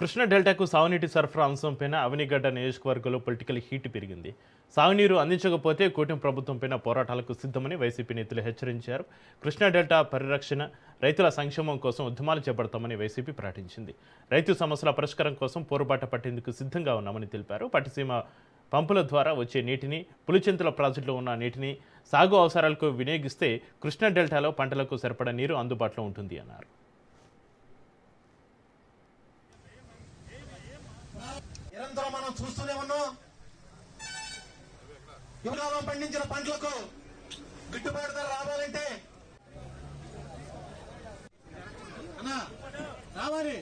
కృష్ణా డెల్టాకు సాగునీటి సరఫరా అంశంపైన అవనిగడ్డ నియోజకవర్గంలో పొలిటికల్ హీట్ పెరిగింది. సాగునీరు అందించకపోతే కూటమి ప్రభుత్వంపైన పోరాటాలకు సిద్ధమని వైసీపీ నేతలు హెచ్చరించారు. కృష్ణా డెల్టా పరిరక్షణ, రైతుల సంక్షేమం కోసం ఉద్యమాలు చేపడతామని వైసీపీ ప్రకటించింది. రైతు సమస్యల పరిష్కారం కోసం పోరుబాట పట్టేందుకు సిద్ధంగా ఉన్నామని తెలిపారు. పట్టిసీమ పంపుల ద్వారా వచ్చే నీటిని, పులిచింతల ప్రాజెక్టులో ఉన్న నీటిని సాగు అవసరాలకు వినియోగిస్తే కృష్ణా డెల్టాలో పంటలకు సరిపడా నీరు అందుబాటులో ఉంటుంది అన్నారు. నిరంతరం మనం చూస్తూనే ఉన్నాం. యువకాలం పండించిన పంటలకు గిట్టుబాటు ధర రావాలంటే అన్నా రావాలి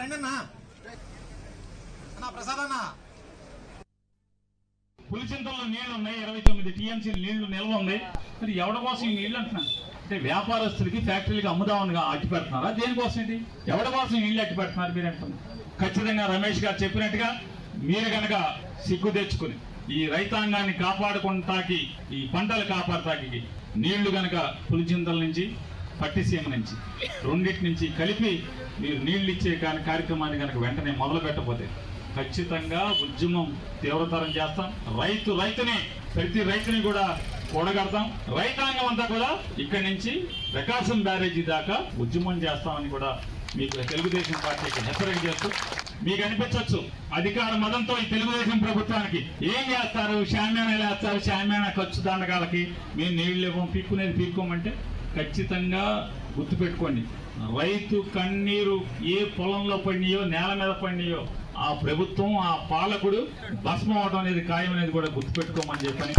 రండన్నా అన్నా ప్రసాద్ అన్నా. పులిచింతల్లో నీళ్లు ఉన్నాయి, 29 టీఎంసీ నీళ్లు నిల్వ ఉంది. మరి ఎవరి కోసం ఈ నీళ్లు అంటున్నాను అంటే వ్యాపారస్తులకి, ఫ్యాక్టరీలకి అమ్ముదామని అట్టి పెడుతున్నారా? దేనికోసం ఇది? ఎవరి కోసం నీళ్లు అట్టి పెడుతున్నారు మీరు అంటున్నారు? ఖచ్చితంగా రమేష్ గారు చెప్పినట్టుగా మీరు కనుక సిగ్గు తెచ్చుకుని ఈ రైతాంగాన్ని కాపాడుకుంటాకి, ఈ పంటలు కాపాడటానికి నీళ్లు కనుక పులిచింతల నుంచి, పట్టిసీమ నుంచి, రెండింటి నుంచి కలిపి మీరు నీళ్లు ఇచ్చే కార్యక్రమాన్ని కనుక వెంటనే మొదలు పెట్టకపోతే ఖచ్చితంగా ఉద్యమం తీవ్రతరం చేస్తాం. ప్రతి రైతుని కూడా కూడగడతాం. రైతాంగం అంతా కూడా ఇక్కడి నుంచి ప్రకాశం బ్యారేజీ దాకా ఉద్యమం చేస్తామని కూడా మీకు తెలుగుదేశం పార్టీకి హెచ్చరిక చేస్తూ, మీకు అనిపించవచ్చు అధికార మదంతో ఈ తెలుగుదేశం ప్రభుత్వానికి ఏం చేస్తారు, షామ్యానాలు వేస్తారు, షామ్యానా ఖర్చు దండగాలకి మేము నీళ్ళు ఇవ్వం, పీక్కునేది పీక్కోమంటే ఖచ్చితంగా గుర్తుపెట్టుకోండి, రైతు కన్నీరు ఏ పొలంలో పడినాయో, నేల మీద పడినాయో ఆ ప్రభుత్వం, ఆ పాలకుడు భస్మం అవడం అనేది ఖాయం అనేది కూడా గుర్తుపెట్టుకోమని చెప్పని